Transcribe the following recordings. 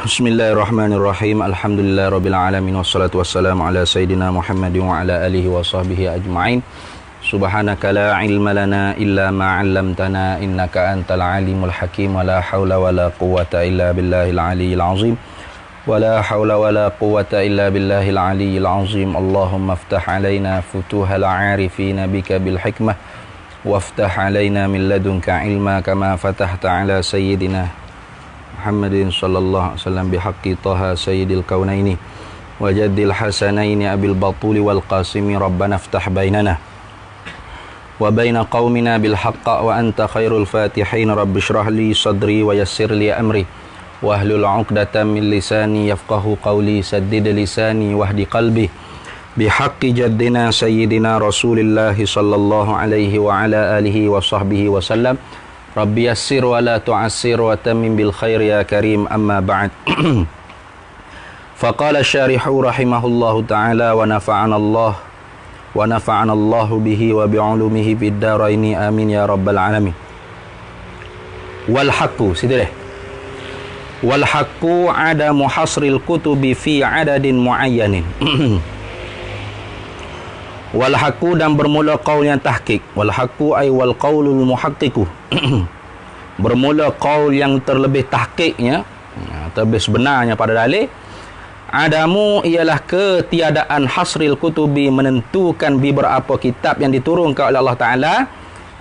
Bismillahirrahmanirrahim. Alhamdulillahirrabbilalamin. Wassalatu wassalamu ala Sayyidina Muhammadin wa ala alihi wa sahbihi ajma'in. Subhanaka la ilma lana illa ma 'allamtana innaka antal alimul hakim. Wa la hawla wa la quwwata illa billahil aliyyil azim. Wa la hawla wa la quwwata illa billahil aliyyil azim. Allahumma aftah alaina futuhal 'arifina bika bil hikmah. Waftah alaina min ladunka ilma kama fatahta ala sayyidina Muhammadin sallallahu alaihi wasallam bihaqqi Taha sayyidil kaunaini wa jaddil hasanaini abil batuli wal qasimi rabbana iftah bainana wa baina qaumina bil haqq wa anta khairul fatihin rabbi shrah li sadri wa yassir li amri wa hlul 'uqdatam min lisani yafqahu qawli saddid lisani wahdi qalbi bihaqqi jaddina sayyidina Rasulillah sallallahu alaihi wa ala alihi wa sahbihi wa sallam. Rabbi yassir wa la tu'assir wa tamim bil khair ya karim, amma ba'd. Faqala syarihu rahimahullahu ta'ala wa nafa'ana Allah bihi wa bi'ulumihi fid daraini amin ya rabbal alamin. Wal haqqu, situ deh. Wal haqqu adamu hasril kutubi fi adadin muayyanin. Wal haqqu, dan bermula qaul yang tahqiq. Wal haqqu ay wal qaulul muhaqqiqu. Bermula qaul yang terlebih tahqiqnya, terlebih sebenarnya pada dalil. Adamu ialah ketiadaan hasril kutubi, menentukan beberapa kitab yang diturunkan oleh Allah Ta'ala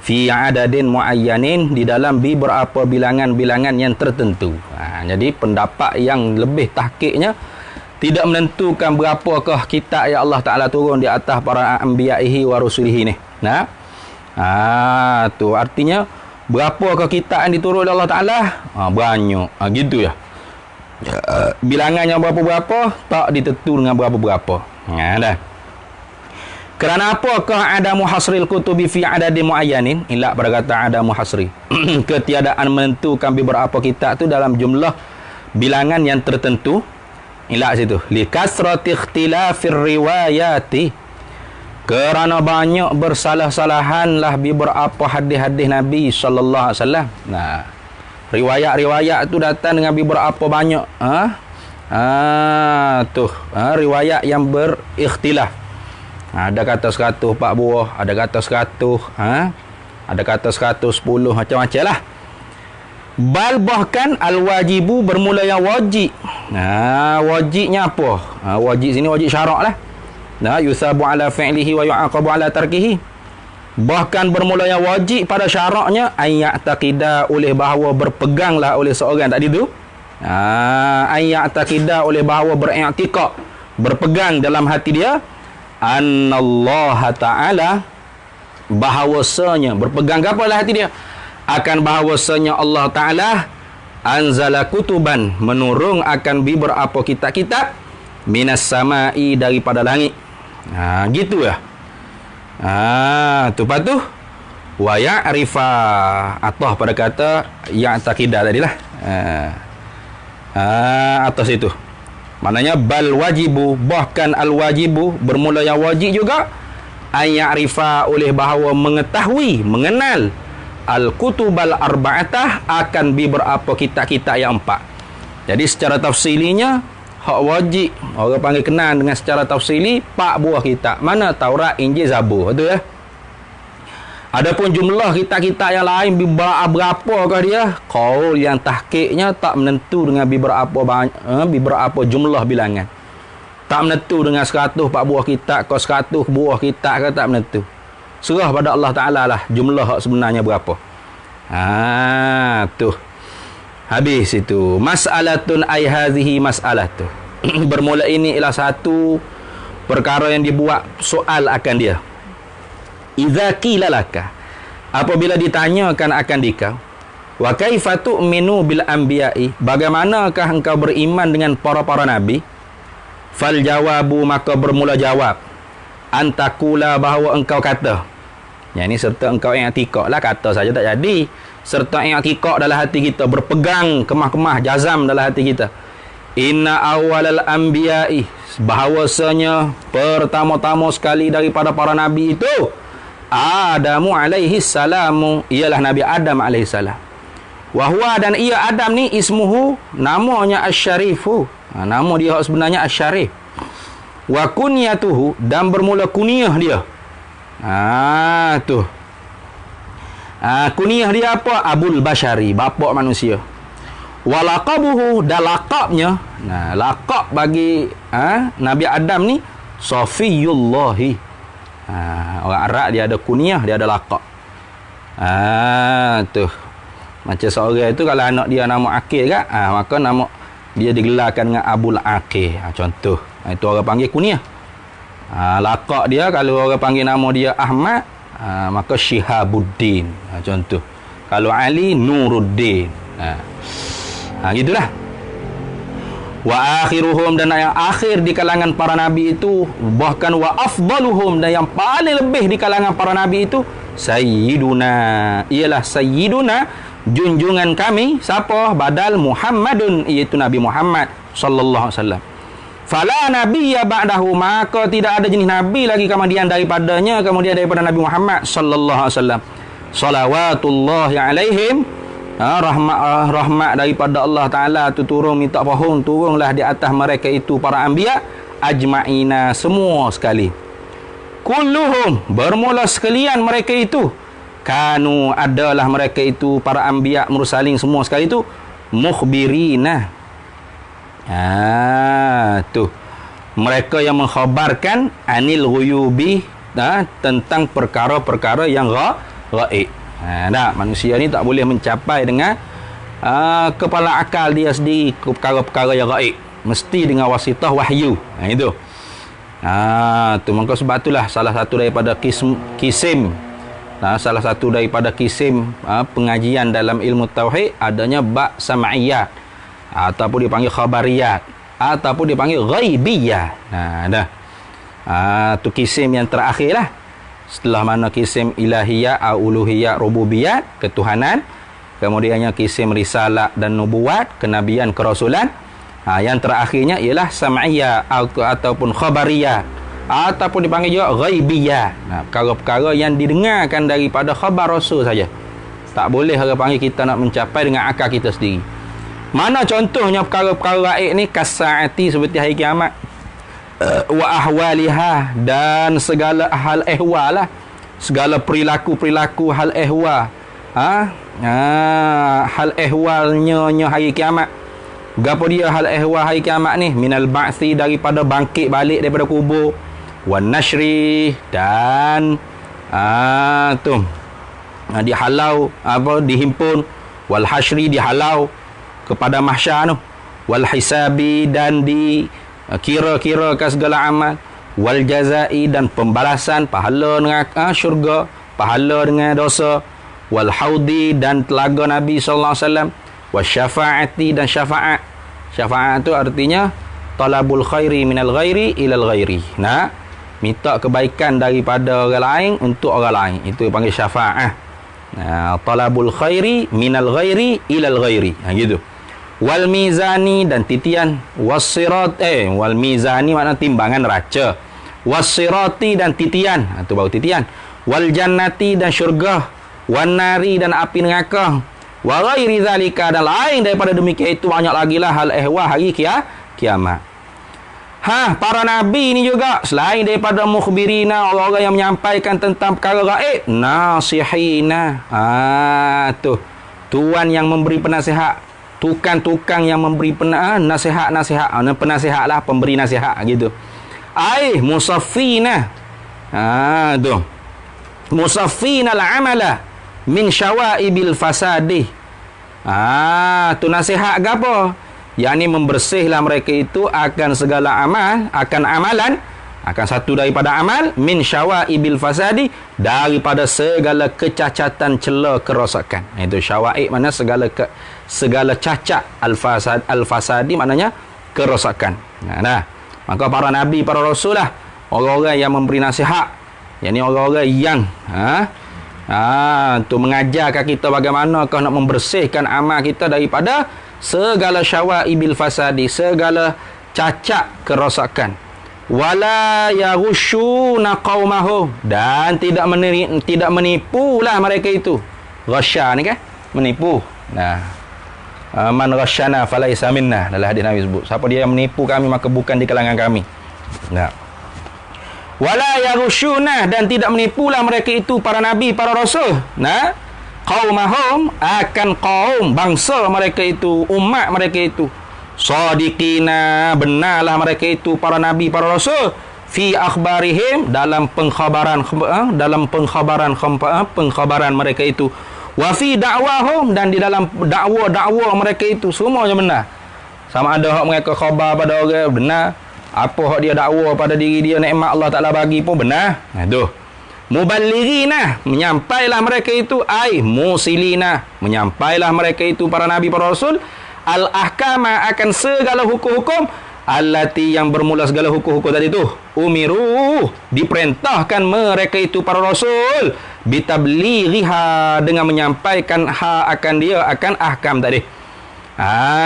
fi adadin muayyanin, di dalam beberapa bilangan-bilangan yang tertentu. Jadi pendapat yang lebih tahqiqnya tidak menentukan berapakah kitab yang Allah Ta'ala turun di atas para anbiya'ihi wa rusulihi ni. Tu artinya berapakah kitab yang diturun oleh Allah Ta'ala? Banyak. Gitu ya. Bilangannya berapa-berapa tak ditentu dengan berapa-berapa. Dah. Kerana apakah adamu hasril kutubi fi adadin muayyanin? Ila pada kata adamu hasri. Ketiadaan menentukan beberapa kitab tu dalam jumlah bilangan yang tertentu. Ila situ li kasrati ikhtilafir riwayati, kerana banyak bersalah-salahanlah beberapa hadis-hadis Nabi sallallahu alaihi wasallam. Riwayat-riwayat tu datang dengan beberapa banyak riwayat yang berikhtilaf. Ada kata 100 4 buah, ada kata 100, ada kata 110, macam-macam lah. Bal bahkan al-wajibu, bermula yang wajib. Wajibnya apa? Wajib sini wajib syarak lah. Yusabu ala fi'lihi wa yu'aqabu ala tarkihi. Bahkan bermula yang wajib pada syaraknya, ayya'taqida, oleh bahawa berpeganglah oleh seorang tadi tu. Ayya'taqida, oleh bahawa beriktikad, berpegang dalam hati dia, annallaha ta'ala, bahawasanya, berpegang apa dalam hati dia? Akan bahawasanya Allah Ta'ala anzala kutuban, menurung akan beberapa kitab-kitab minas sama'i, daripada langit. Gitu ya. Lepas tu wa ya'rifa, atau pada kata ya'taqidah tadilah. Atas itu maknanya bal wajibu, bahkan al wajibu, bermula yang wajib juga, ay'arifa, oleh bahawa mengetahui, mengenal al-kutubal arba'atah, akan beberapa kitab-kitab yang 4. Jadi secara tafsilinya, hak wajib orang panggil kenal dengan secara tafsili 4 buah kitab. Mana? Taurat, Injil, Zabur. Betul ya? Adapun jumlah kitab-kitab yang lain berapakah dia? Qaul yang tahqiqnya tak menentu dengan beberapa jumlah bilangan. Tak menentu dengan 100 4 buah kitab ke 100 buah kitab ke, tak menentu. Serah pada Allah Ta'ala lah jumlah hak sebenarnya berapa. Tu habis itu. Mas'alatun ay hazihi mas'alatu. Bermula ini ialah satu perkara yang dibuat soal akan dia. Idza qila laka, apabila ditanyakan akan dikau, wa kaifa tu'minu bil anbiya'i, bagaimanakah engkau beriman dengan para-para nabi? Fal jawabu, maka bermula jawab, antakula, bahawa engkau kata. Yang ni serta engkau i'tikad lah, kata saja tak jadi. Serta i'tikad dalam hati kita, berpegang kemah-kemah jazam dalam hati kita. Inna awalal anbiya'i, bahawasanya pertama-tama sekali daripada para nabi itu Adamu alaihi salamu, ialah Nabi Adam alaihi salam. Wa huwa, dan ia Adam ni, ismuhu, namanya Asy-Syarifu. Nama dia sebenarnya Asy-Syarif. Wa kunyatuhu, dan bermula kunyah dia. Tu. Kunyah dia apa? Abul Bashari, bapa manusia. Wa laqabuhu, dan laqabnya. Laqab bagi Nabi Adam ni Safiyullahi. Orang Arab dia ada kunyah, dia ada laqab. Tu. Macam seorang itu kalau anak dia nama Aqil kan, maka nama dia digelarkan dengan Abul Aqil. Contoh. Itu orang panggil kunyah. Laqab dia kalau orang panggil nama dia Ahmad, maka Syihabuddin. Contoh. Kalau Ali, Nuruddin. Gitulah. Wa akhiruhum, dan yang akhir di kalangan para nabi itu, bahkan wa afdaluhum, dan yang paling lebih di kalangan para nabi itu, Sayyiduna, ialah Sayyiduna, junjungan kami. Siapa? Badal Muhammadun, iaitu Nabi Muhammad sallallahu alaihi wasallam. Fala nabiyya ba'dahu, maka tidak ada jenis nabi lagi kemudian daripadanya, kemudian daripada Nabi Muhammad sallallahu alaihi wasallam. Salawatullahi alaihim, rahmat daripada Allah Ta'ala tu turun, minta faham, turunlah di atas mereka itu para anbiya ajma'ina, semua sekali. Kulluhum, bermula sekalian mereka itu, kanu, adalah mereka itu para anbiya mursalin semua sekali itu, mukhbirina. Tu mereka yang mengkhabarkan anil ghuyubi, tentang perkara-perkara yang ghaib. Manusia ni tak boleh mencapai dengan kepala akal dia sendiri perkara-perkara yang gaib, mesti dengan wasitah wahyu. Itu. Tu maka sebab itulah salah satu daripada kisim salah satu daripada kisim pengajian dalam ilmu tauhid adanya bab sam'iyat, ataupun dipanggil khabariyat, ataupun dipanggil ghaibiyah. Tu kisim yang terakhir lah. Setelah mana kisim ilahiyah, uluhiyah, rububiyat, ketuhanan. Kemudiannya kisim risalah dan nubuat, kenabian, kerasulan. Yang terakhirnya ialah sam'iyah ataupun khabariyah, ataupun dipanggil juga ghaibiyah. Perkara-perkara yang didengarkan daripada khabar rasul saja. Tak boleh orang panggil kita nak mencapai dengan akal kita sendiri. Mana contohnya perkara-perkara gaib ni? Kasaati, seperti hari kiamat. Wa ahwaliha, dan segala hal ehwal lah, segala perilaku-perilaku hal ehwal. Hal ehwalnya hari kiamat. Gapo dia hal ehwal hari kiamat ni? Minal ba'thi, daripada bangkit balik daripada kubur, wan nashri, dan dihalau, dihimpun, wal hashri, dihalau kepada mahsyar tu, wal hisabi, dan kira-kirakan segala amal, wal jazai, dan pembalasan, pahala dengan syurga, pahala dengan dosa, wal haudi, dan telaga Nabi sallallahu alaihi wasallam, wasyafaati, dan syafaat. Syafaat tu artinya talabul khairi minal ghairi ilal ghairi. Minta kebaikan daripada orang lain untuk orang lain, itu panggil syafaat. Talabul khairi minal ghairi ilal ghairi. Gitu. Wal mizani, dan titian. Wassirat, wal mizani makna timbangan raca. Wassirati, dan titian. Itu baru titian. Wal jannati, dan syurga. Wan nari, dan api neraka. Wa ghairi zalika, dan lain daripada demikian itu banyak lagi lah hal ehwal hari kiamat. Para nabi ni juga selain daripada mukhbirina, orang-orang yang menyampaikan tentang perkara gaib, nasihina. Tu tuan yang memberi penasihat, tukang-tukang yang memberi nasihat. Penasihat lah, pemberi nasihat gitu. Musaffina. Tu musaffina al-amala min syawaibil fasadi. Tu nasihat ke apa? Yang ni membersihlah mereka itu akan segala amal, akan amalan, akan satu daripada amal, min syawaibil fasadi, daripada segala kecacatan, celah, kerosakan. Itu syawaib makna segala cacat, al-fasadi maknanya kerosakan. Maka para nabi, para rasul lah orang-orang yang memberi nasihat. Yang ni orang-orang yang untuk mengajarkan kita bagaimana kau nak membersihkan amal kita daripada segala syawaibil fasadi, segala cacat, kerosakan. Wala yaghushuna qaumahu, dan tidak menipulah mereka itu. Ghasya ni kan menipu. Nah, man rasyana falaisa minna, dalam hadis Nabi sebut, siapa dia yang menipu kami maka bukan di kalangan kami. Nah, wala yarusyuna, dan tidak menipulah mereka itu para nabi, para rasul. Nah, qaumahum, akan kaum bangsa mereka itu, umat mereka itu, sadiqina, benarlah mereka itu para nabi, para rasul, fi akhbarihim, dalam pengkhabaran mereka itu, wa fi da'wahum, dan di dalam dakwa mereka itu semuanya benar. Sama ada hak mereka khabar pada orang benar, apa hak dia dakwa pada diri dia, nikmat Allah Taala bagi pun benar. Nah tu. Muballighina, menyampailah mereka itu, ai musilina, menyampailah mereka itu para nabi, para rasul, al ahkama, akan segala hukum-hukum, allati, yang bermula segala hukum-hukum tadi tu, umiru, diperintahkan mereka itu para rasul, bitablighiha, dengan menyampaikan akan dia, akan ahkam tadi.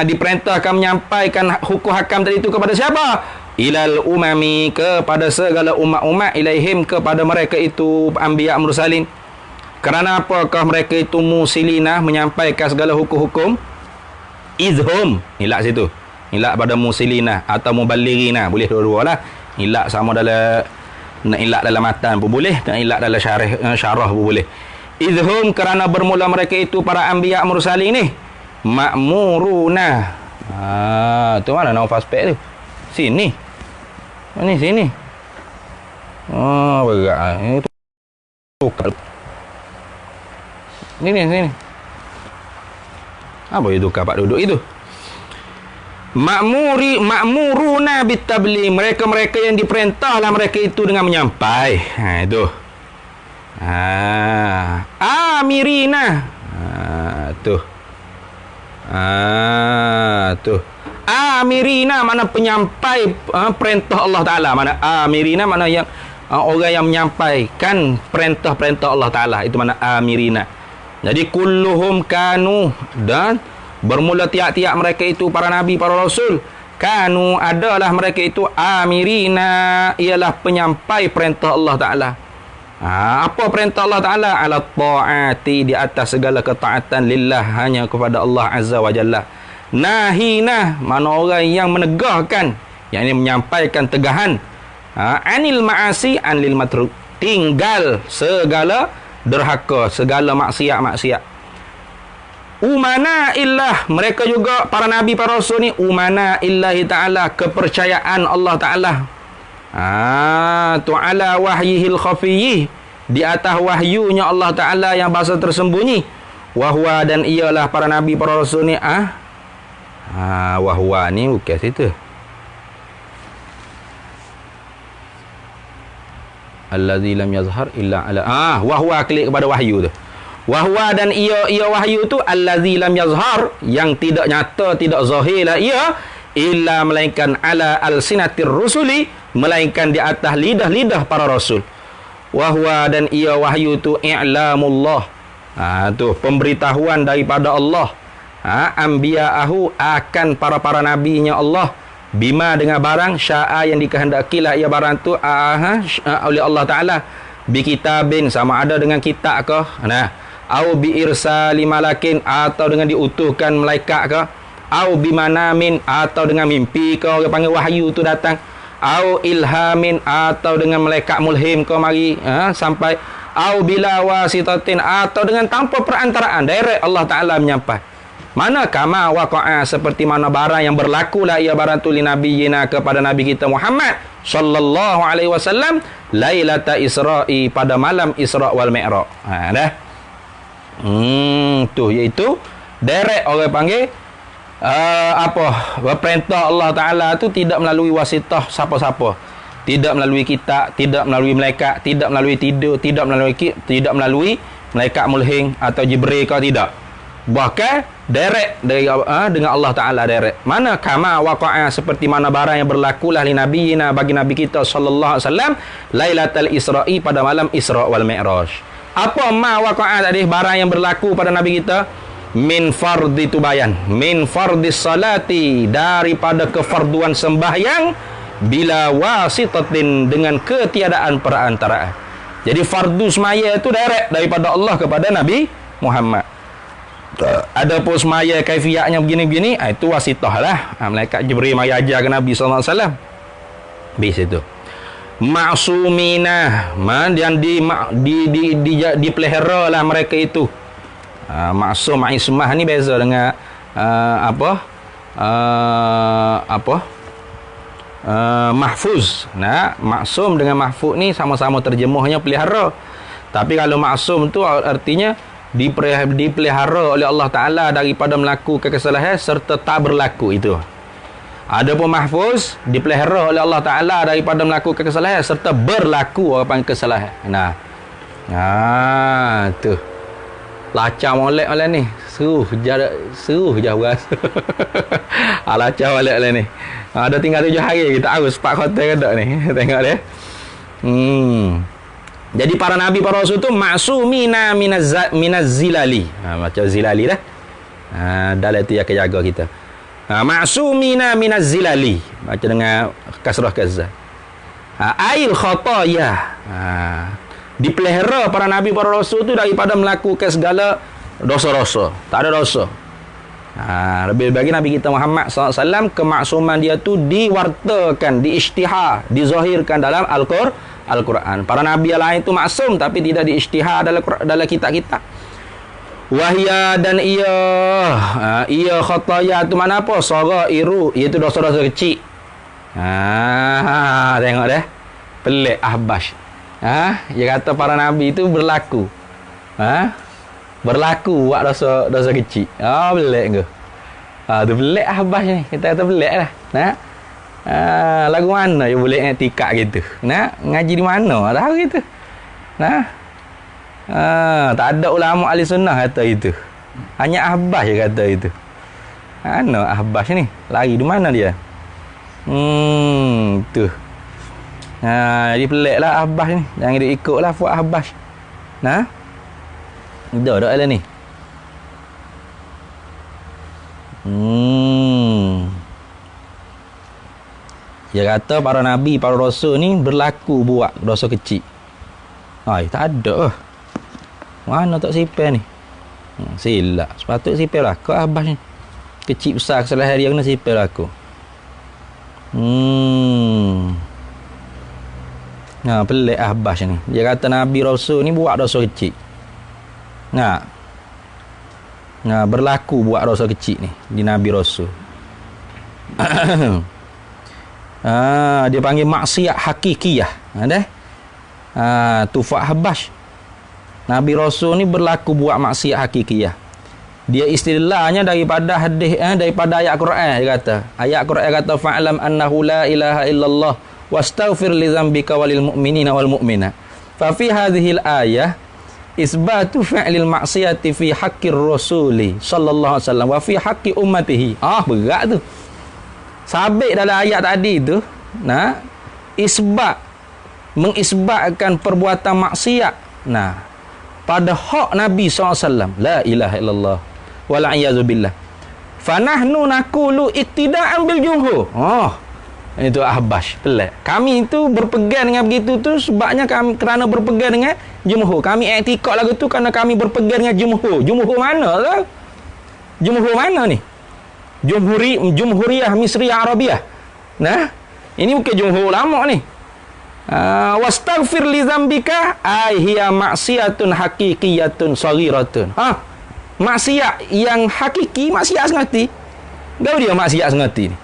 Diperintahkan menyampaikan hukum hakam tadi itu kepada siapa? Ilal umami, kepada segala umat-umat, ilaihim, kepada mereka itu anbiya mursalin. Kerana apakah mereka itu musilina, menyampaikan segala hukum-hukum? Izhum, ilak situ, ilak pada musilina atau muballighina, boleh dua-dua lah. Ilak sama dalam, nak ilak dalam matan pun boleh, nak ilak dalam syarah pun boleh. Izhum, kerana bermula mereka itu para anbiya mursalin ni ma'muruna. Tu mana nafas pek tu? Sini. Ni sini. Berat. Itu tukar. Sini. Apa itu kapak duduk itu? Ma'muruna bitabli, mereka yang diperintahlah mereka itu dengan menyampai. Itu. Amirina. Tuh. Tuh. Amirina, mana penyampai perintah Allah Ta'ala. Mana amirina, mana yang orang yang menyampaikan perintah-perintah Allah Ta'ala. Itu mana amirina. Jadi kulluhum kanu, dan bermula tiap-tiap mereka itu para nabi, para rasul, kanu, adalah mereka itu amirina, ialah penyampai perintah Allah Ta'ala. Apa perintah Allah Ta'ala? Ala ta'ati, di atas segala ketaatan, lillah, hanya kepada Allah Azza wa Jalla. Nahina, mana orang yang menegahkan, yang ini menyampaikan tegahan. Anil ma'asi, anil matruk, tinggal segala derhaka, segala maksiat-maksiat. Umana illah, mereka juga para nabi, para rasul ni umana illahi ta'ala, kepercayaan Allah Ta'ala. Tu'ala wahyihil khafiyih, di atas wahyunya Allah Ta'ala yang bahasa tersembunyi. Wahwa, dan ialah para nabi, para rasul ni wahwa ni bukan situ. Allazi lam yazhar illa ala wahwa, klik kepada wahyu tu. Wahwa, dan ia wahyu tu, allazi lam yazhar, yang tidak nyata, tidak zahir lah ia, illa, melainkan ala alsinatir rusuli, melainkan di atas lidah-lidah para rasul. Wahwa, dan ia wahyu tu i'lamullah, tu pemberitahuan daripada Allah, anbiya'ahu, akan para nabinya Allah, bima, dengan barang, sya'a, yang dikehendakilah ia barang tu oleh Allah Ta'ala, bi kitabin, sama ada dengan kitab ke, au bi irsali malakin, atau dengan diutuhkan malaikat ke, au bi manamin, atau dengan mimpi ke, orang panggil wahyu tu datang, au ilhamin, atau dengan malaikat mulhim ke mari sampai, au bila wasitatin, atau dengan tanpa perantaraan, direct Allah Ta'ala menyampai. Mana kama waqa'a, seperti mana barang yang berlakulah ia barang tu li nabiyina, kepada nabi kita Muhammad sallallahu alaihi wasallam, lailata Isra'i, pada malam Isra' wal Mi'raj. Dah. Tu iaitu direct orang panggil perintah Allah Ta'ala tu tidak melalui wasitah siapa-siapa. Tidak melalui kitab, tidak melalui malaikat, tidak melalui tidur, tidak melalui malaikat mulhing atau Jibril ke, tidak. Bahkan direct dari dengan Allah Ta'ala direct. Mana kama waqa'a, seperti mana barang yang berlakulah li nabiyina, bagi nabi kita sallallahu alaihi wasallam, lailatul Isra'i, pada malam Isra' wal Mi'raj. Apa ma waqa'a tadi, barang yang berlaku pada nabi kita? Min fardi tubayan, min fardis salati, daripada kefarduan sembahyang, bila wasitatin, dengan ketiadaan perantaraan. Jadi fardu semaya itu direct daripada Allah kepada Nabi Muhammad. Ada pun semaya kaifiatnya begini-begini, itu wasitah lah. Malaikat Jibril mari ajar ke Nabi sallallahu alaihi wasallam. Bis itu. Ma'sumina, yang dipelihara lah mereka itu. Maksum ismah ni beza dengan mahfuz. Nah, maksum dengan mahfuz ni sama-sama terjemahnya pelihara. Tapi kalau maksum tu artinya dipelihara oleh Allah Ta'ala daripada melakukan kesalahan serta tak berlaku itu. Adapun mahfuz dipelihara oleh Allah Ta'ala daripada melakukan kesalahan serta berlaku apa kesalahan. Nah, tu lacak molek oleh ni. Seruh je berasa. Lacak molek oleh ni. Ada tinggal 7 hari kita tahu sepak hotel ke tak ni. Tengok dia. Jadi para nabi, para rasul tu maksumina minaz zilali. Macam zilali dah. Dalam tu yang akan jaga kita. Maksumina minaz zilali. Baca dengan kasrah kazzah. Ail khataya. Dipelihara para nabi, para rasul tu daripada melakukan segala dosa-dosa. Tak ada dosa. Lebih bagi Nabi kita Muhammad SAW, kemaksuman dia tu diwartakan, diisytihar, dizahirkan dalam Al-Quran. Para nabi yang lain tu maksum tapi tidak diisytihar dalam kitab-kitab. Wahya dan ia khataya tu mana apa? Saghairu, iaitu dosa-dosa kecil. Tengok dah. Pelik ahbash. Dia kata para nabi itu berlaku. Berlaku buat dosa kecil. Pelik ke? Tu pelik ahbash ni. Kita kata pelik lah. Lagu mana yang boleh etikak gitu? Ngaji di mana? Tahu gitu. Tak ada ulama ahli sunnah kata itu. Hanya ahbash je kata itu. Mana ahbash ni? Lari di mana dia? Tu. Jadi pelik lah ahbash ni. Jangan dia ikut lah buat ahbash. Dah ada ni. Dia kata para nabi, para rasul ni berlaku buat dosa kecil. Tak ada. Mana tak sipir ni? Silap. Sepatut sipir lah. Kau ahbash ni. Kecil besar kesalahan dia kena sipir lah aku. Pelik ahbash ni. Dia kata nabi rasul ni buat dosa kecil. Berlaku buat dosa kecil ni di nabi rasul. Dia panggil maksiat hakikiyah. Tufak ahbash. Nabi rasul ni berlaku buat maksiat hakikiyah. Dia istilahnya daripada hadis daripada ayat Quran. Dia kata ayat Quran kata fa'lam annahu la ilaha illallah wastaghfir li dzambika walil mu'minina wal mu'minat. Fa fi hadhihi al-ayah isbatu fi'lil maksiyati fi haqqir rasuli sallallahu alaihi wasallam wa fi haqqi ummatihi. Berat tu. Sabit dalam ayat tadi tu, mengisbatkan perbuatan maksiat. Pada hak Nabi SAW, la ilaha illallah wala iyazu billah. Fanahnu naqulu iktida'an bil jumhur. Itu ahbash, pelik. Kami itu berpegang dengan begitu tu sebabnya kami kerana berpegang dengan jumhur. Kami i'tikad lagu tu kerana kami berpegang dengan jumhur. Jumhur mana tu? Jumhur mana ni? Jumhuriyah Misriyah Arabiyah. Ini bukan jumhur ulama ni. Wastaghfir li dzambika hiya maksiatun haqiqiyatun saghiratun. Maksiat yang hakiki, maksiat sengati. Gau dia maksiat sengati ni.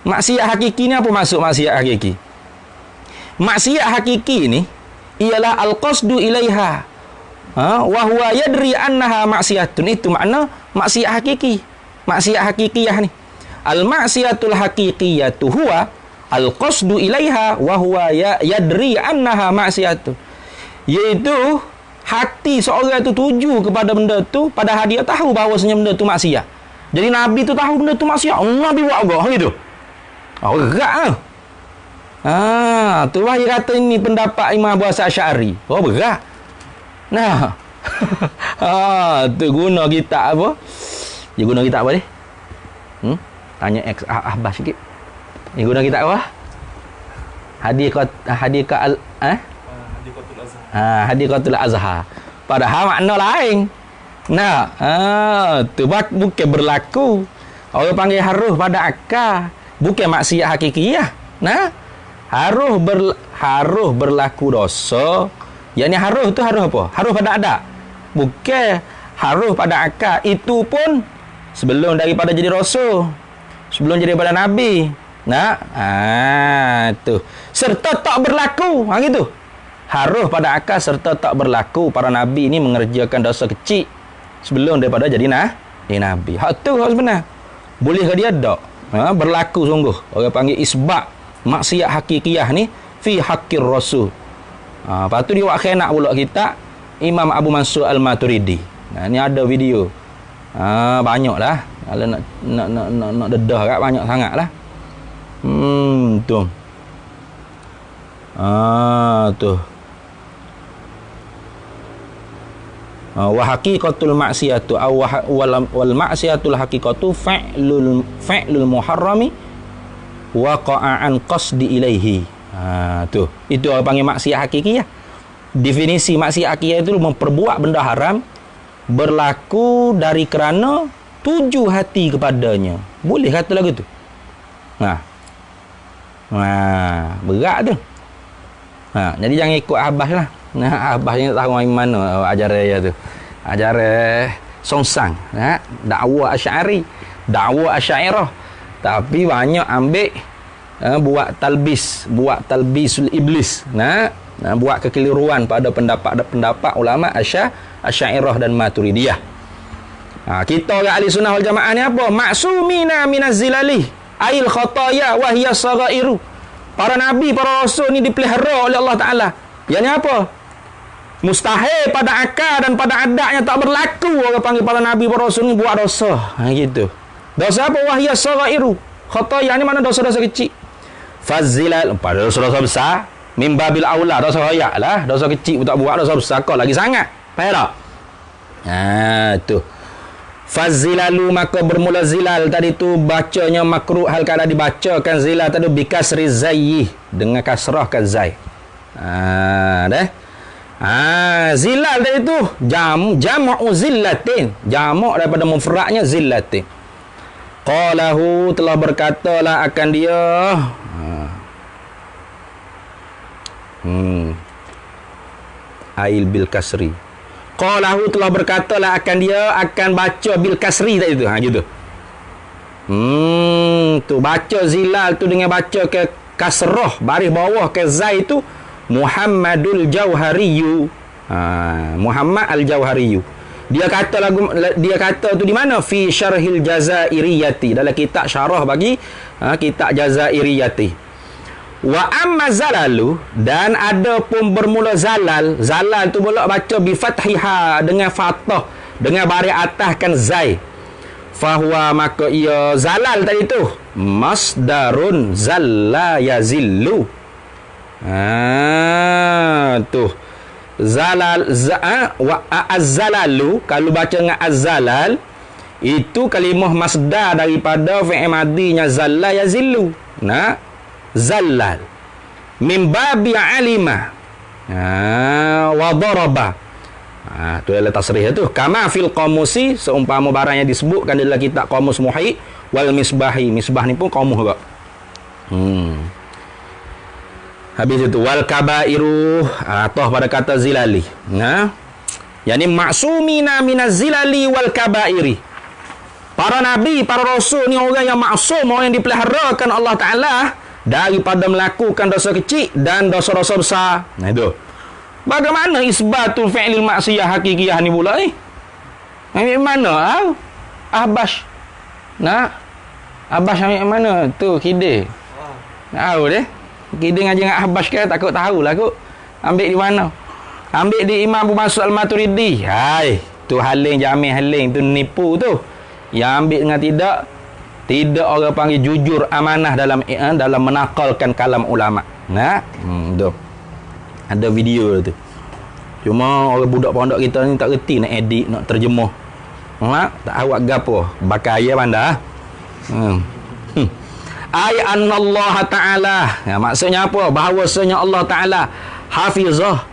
Maksiat hakiki ni apa maksud maksiat hakiki? Maksiat hakiki ni ialah al-qasdu ilaiha. Wa huwa yadri annaha maksiatun. Itu makna maksiat hakiki. Maksiat hakikiyah ni. Al-maksiatul haqiqiyatu huwa al-qasdu ilaiha wa huwa yadri annaha maksiatun. Iaitu hati seorang tu tuju kepada benda tu padahal dia tahu bahawasanya benda tu maksiat. Jadi Nabi tu tahu benda tu maksiat. Nabi buat apa gitu? Berat lah. Tu lah dia kata ini pendapat Imam Abu Hasan Asy'ari. Berat. Tu guna kitab apa? Dia guna kitab apa ni? Tanya ahbah sikit. Dia guna kitab apa? Hadikatul Azhar. Padahal makna lain. Nah, tu bukan berlaku. Orang panggil haruh pada akal. Bukan maksiat hakikiyah. Nah, haruh berlaku dosa. Yang ni haruh tu haruh apa? Haruh pada adat. Bukan haruh pada akal. Itu pun sebelum daripada jadi rasul. Sebelum jadi pada nabi. Nah, tu. Serta tak berlaku. Gitu. Haruh pada akal serta tak berlaku. Para nabi ni mengerjakan dosa kecil sebelum daripada jadi nabi. Hak tu hak sebenar. Boleh ke dia tak? Berlaku sungguh. Orang panggil isbat maksiat hakikiyah ni fi haqqir rasul. Lepas tu dia buat khianat pula kita Imam Abu Mansur Al-Maturidi. Ni ada video. Banyaklah. Kalau nak dedah kat banyak sangatlah. Tu. Tu. Wa haqiqatul maksiatu wal maksiatul haqiqatu fa'lul muharrami waqa'a an qasdi ilaihi. Tu. Itu orang panggil maksiat hakikiyah. Definisi maksiat hakikiyah itu memperbuat benda haram berlaku dari kerana tuju hati kepadanya. Boleh kata lagu tu. Berat tu. Jadi jangan ikut Abbas lah. Abbas ni tak tahu mana ajaran dia tu. Ajaran songsang, dakwah Asy'ari, dakwah Asy'ariyah. Tapi banyak ambil buat talbisul iblis. Buat kekeliruan pada pendapat ulama Asy'ariyah dan Maturidiyah. Kita orang ahli sunnah wal jamaah ni apa? Maksumina minaz zilali ail khataya wa hiya saghairu. Para nabi, para rasul ni dipelihara oleh Allah Taala. Yang ni apa? Mustahil pada akal dan pada adatnya tak berlaku orang panggil para nabi, para rasul ni buat dosa. Gitu. Dosa apa? Wa hiya saghairu. Khataya ni mana dosa-dosa kecil. Fazilal pada dosa-dosa besar min babil aula, dosa royak lah. Dosa kecil pun tak buat, dosa besar kau lagi sangat. Faham tak? Tu. Fazilalu maka bermula zilal tadi tu bacanya makruh hal kada dibacakan zilal tadi bikasri zayyi dengan kasrahkan zai. Zilal tadi tu jam'u zillatin, jamak daripada mufradnya zillatin. Qalahu telah berkatalah akan dia ail bil kasri. Qalahu telah berkatalah akan dia akan baca bil kasri tadi tu. Gitu. Tu baca zilal tu dengan baca ke kasrah baris bawah ke zai tu Muhammadul Jauhariyu. Muhammad Al-Jauhariyu. Dia kata tu di mana? Fi Syarhil Jazairiyati, dalam kitab syarah bagi kitab Jazairiyati. Wa amma zalalu, dan ada pun bermula zalal. Zalal tu pula baca bi fathiha dengan fathah, dengan baris atas kan zai. Fahuwa maka ia zalal tadi tu masdarun zalla yazillu. Tu zalal wa az-zalalu, kalau baca dengan az-zalal itu kalimah masdar daripada fi'il madinya zalla yazillu. Zallal min babi alima wa daraba. Tu adalah tasrih tu. Kama fil qamusi, seumpama barang yang disebutkan dalam kitab Qamus Muhyi wal Misbahi. Misbah ni pun qamus juga. Habis itu wal kabairu, atau pada kata zilali. Yani maksumina minaz zilali wal kabairi. Para nabi, para rasul ni orang yang maksum, orang yang dipeliharakan Allah Taala daripada melakukan dosa kecil dan dosa-dosa besar. Itu. Bagaimana isbatul fi'lil maksiyah hakikiyah ni pula ni? Ambil mana? Abbas. Abbas ambil mana? Tu Khidir. Tahu deh. Khidir ngaji dengan Abbas ke takut tahulah kot. Ambil di mana? Ambil di Imam Abu Mansur Al-Maturidi. Tu haling jamin haling tu nipu tu. Yang ambil dengan tidak orang panggil jujur amanah dalam menakalkan kalam ulama. Tu. Ada video tu. Cuma orang budak pondok kita ni tak reti nak edit, nak terjemah. Tak awak gapo, bakaya pandai. Ay annallaha ta'ala. Maksudnya apa? Bahawasanya Allah Taala hafizah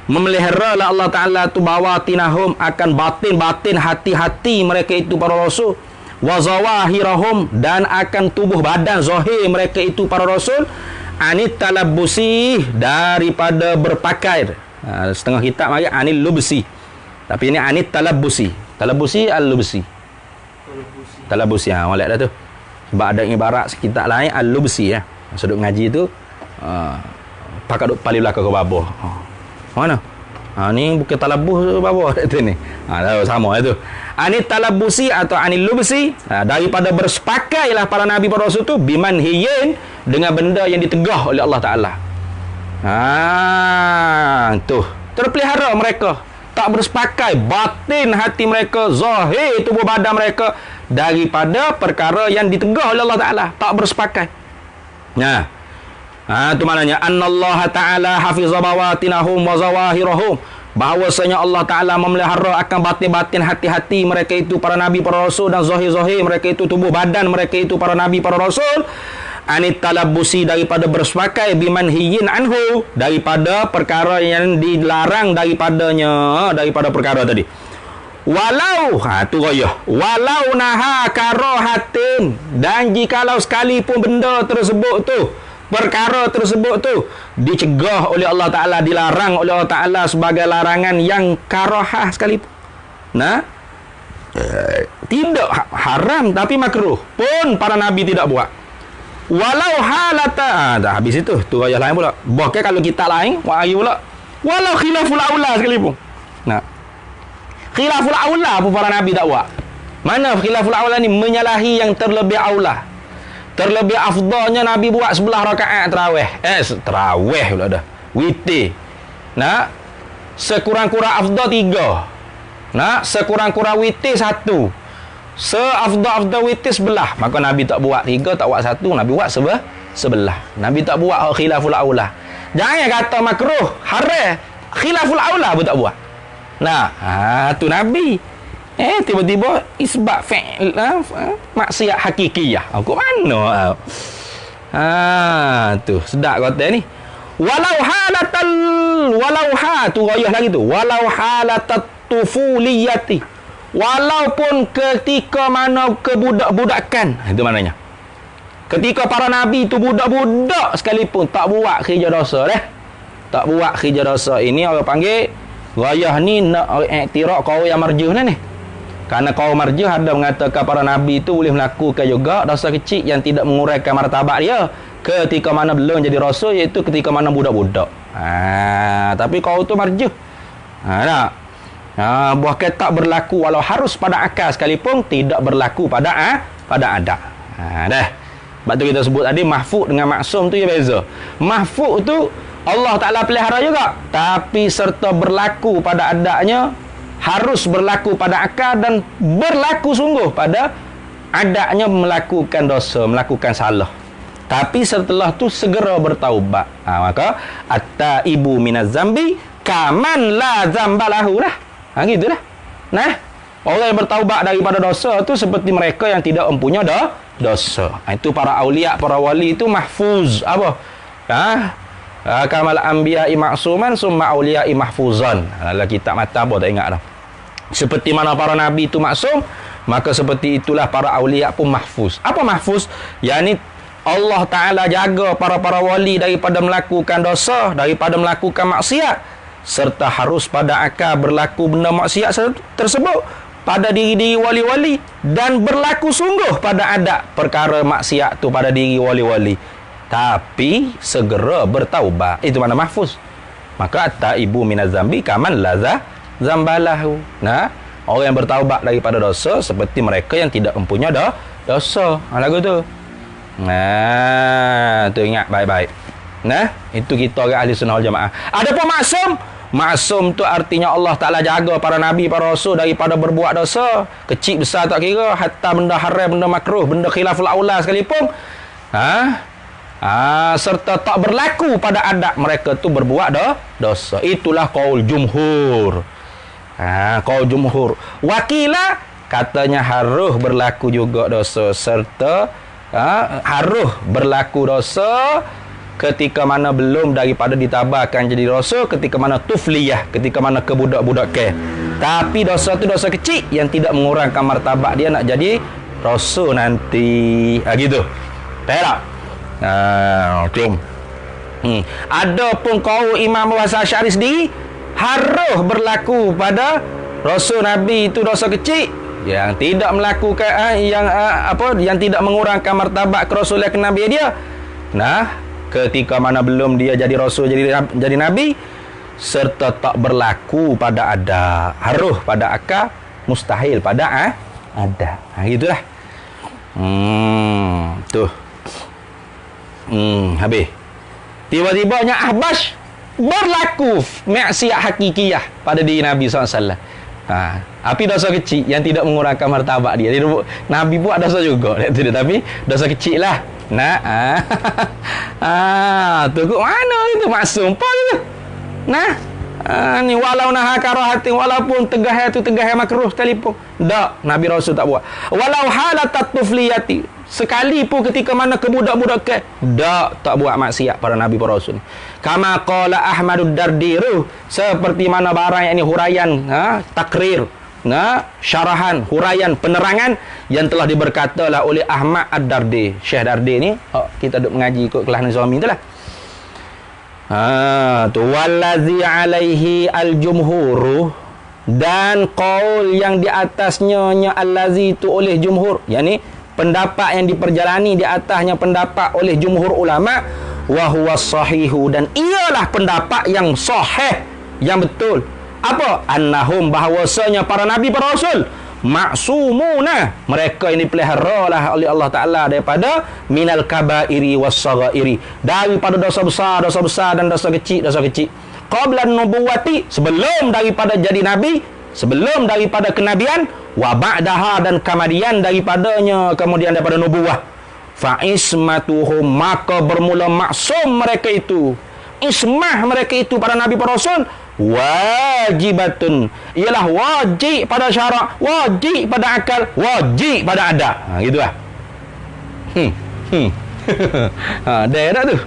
Memelihara lah Allah Ta'ala tu bawatinahum, akan batin-batin hati-hati mereka itu para rasul. Wa zawahirahum, dan akan tubuh badan zahir mereka itu para rasul. Anit talabbusi, daripada berpakaian. Setengah kitab mari anil lubsi. Tapi ini anit talabbusi. Talabbusi al-lubsi. Talabbusi. Molek dah tu. Sebab ada ibarat kitab lain al-lubsi ya. Sudut ngaji tu pakai duk paling belakang ke bawah. Mana? Ni bukan talabus bawah tu ni. Sama itu. Ani talabusi atau anil lubsi, daripada bersepakailah para nabi para rasul tu biman hiyin, dengan benda yang ditegah oleh Allah Taala. Tu terpelihara mereka, tak bersepakai batin hati mereka, zahir tubuh badan mereka daripada perkara yang ditegah oleh Allah Taala, tak bersepakai. Itu maknanya annallaha ta'ala hafiza bawatinahum wa zawahirahum, bahawasanya Allah Ta'ala memelihara akan batin-batin hati-hati mereka itu para nabi para rasul, dan zahir-zahir mereka itu tubuh badan mereka itu para nabi para rasul. Anit talabbusi, daripada bersepakai bimanhiyin anhu, daripada perkara yang dilarang daripadanya, daripada perkara tadi. Walau tu gaya, walau naha karahatin, dan jikalau sekalipun benda tersebut tu, perkara tersebut tu dicegah oleh Allah Ta'ala, dilarang oleh Allah Ta'ala sebagai larangan yang karahah sekalipun, tidak haram tapi makruh pun para nabi tidak buat. Walau halata, dah habis itu tu ayat lain pula. Bahkan kalau kita lain wahyu pula, walau khilaful aula sekalipun. Khilaful aula pun para nabi tak buat. Mana khilaful aula ni? Menyalahi yang terlebih aula, terlebih afdalnya nabi buat 11 rakaat tarawih. Tarawih pula dah. Witir. Sekurang-kurang afdal 3. Sekurang-kurang witir 1. Seafdal witir 11. Maka nabi tak buat 3, tak buat 1, nabi buat 11. Nabi tak buat khilaful aula. Jangan kata makruh, haram, khilaful aula pun tak buat. Tu nabi. Tiba-tiba isbat fi'l maksiat hakikiyah. Kok mana? Tu sedap kata ni. Walau tu rayah lagi tu. Walau halatat tufuliyati, walaupun ketika mana kebudak-budakan. Itu maknanya. Ketika para nabi tu budak-budak sekalipun tak buat kerja dosa dah. Tak buat kerja dosa. Ini orang panggil rayah ni nak iktiraf kau yang marjuh ni. Karena kaum marjuh ada mengatakan para nabi itu boleh melakukan juga dosa kecil yang tidak menguraikan martabat dia ketika mana belum jadi rasul, iaitu ketika mana budak-budak. Tapi kau tu marjuh. Bahkan tak berlaku walau harus pada akal sekalipun, tidak berlaku pada adab. Dah. Sebab tu kita sebut tadi mahfuz dengan maksum tu ya beza. Mahfuz tu Allah Ta'ala pelihara juga, tapi serta berlaku pada adabnya, harus berlaku pada akal dan berlaku sungguh pada adabnya melakukan dosa, melakukan salah. Tapi setelah tu segera bertaubat. Maka at-taibu minaz zambi kaman la zambalahu lah. Gitulah. Orang yang bertaubat daripada dosa tu seperti mereka yang tidak mempunyai dosa. Itu para aulia, para wali itu mahfuz. Apa? Kamal anbiya'i ma'suman summa auliya'i mahfuzan. Dalam kitab mata apa tak ingat dah. Seperti mana para nabi itu maksum, maka seperti itulah para aulia pun mahfuz. Apa mahfuz? Yakni Allah Ta'ala jaga para wali daripada melakukan dosa, daripada melakukan maksiat, serta harus pada akal berlaku benda maksiat tersebut pada diri-diri wali-wali, dan berlaku sungguh pada adab perkara maksiat tu pada diri wali-wali, tapi segera bertaubat. Itu mana mahfuz. Maka taibu minaz zambi kaman laza zambalahu. Orang yang bertaubat daripada dosa seperti mereka yang tidak mempunyai dosa. Lagu tu. Tu ingat baik-baik. Itu kita orang ahli sunnah wal jamaah. Adapun maksum, maksum tu artinya Allah Ta'ala jaga para nabi, para rasul daripada berbuat dosa, kecil besar tak kira, hatta benda haram, benda makruh, benda khilaful aula sekalipun, serta tak berlaku pada adab mereka tu berbuat dosa. Itulah qaul jumhur. Qaul jumhur. Wakila katanya harus berlaku juga dosa, serta harus berlaku dosa ketika mana belum daripada ditabarkan jadi rasul, ketika mana tufliyah, ketika mana kebudak-budakan. Tapi dosa tu dosa kecil yang tidak mengurangkan martabat dia nak jadi rasul nanti. Gitu. Tahu tak? Ada pun kau Imam Abu Hasan Asy'ari sendiri harus berlaku pada rasul Nabi itu dosa kecil yang tidak melakukan yang tidak mengurangkan martabat kerasulan kenabian dia. Nah, ketika mana belum dia jadi rasul, jadi nabi, serta tak berlaku pada ada, harus pada akal, mustahil pada ada. Gitulah. Tuh. Habis. Tiba-tibanya Ahbas berlaku maksiat hakikiyah pada diri Nabi SAW. Tapi dosa kecil yang tidak mengurangkan martabat dia. Nabi buat dosa juga, tapi dosa kecil lah. Tu kok mana itu maksum apa tu? Ni walau naha karahatin, walaupun tegah itu tegah makruh sekalipun. Tak, Nabi Rasul tak buat. Walau halatat tufliyati, sekalipun ketika mana kebudak-budak tak buat maksiat para Nabi para Rasul. Kama qala Ahmadud Dardiru, seperti mana barang yang ini huraian, takrir, syarahan, huraian, penerangan yang telah diberkatalah oleh Ahmad Ad-Dardi. Syekh Dardi ni kita duk mengaji ikut kelas Nizami itulah. Tu wallazi alaihi al-jumhuru, dan qaul yang di atasnya allazi tu oleh jumhur, yakni pendapat yang diperjalani di atasnya pendapat oleh jumhur ulama, wa huwa sahihu, dan ialah pendapat yang sahih, yang betul. Apa? Annahum, bahawasanya para nabi para rasul maksumuna, mereka ini peliharalah oleh Allah Ta'ala daripada minal kabairi wassaghairi, daripada dosa besar dan dosa kecil. Qabla nubuwati, sebelum daripada jadi nabi, sebelum daripada kenabian, wa ba'daha, dan kemudian daripadanya, kemudian daripada nubuwah. Fa ismatuhum, maka bermula maksum mereka itu, ismah mereka itu para nabi para rasul, wajibatun, ialah wajib pada syarak, wajib pada akal, wajib pada adab. Gitulah. Dah tu.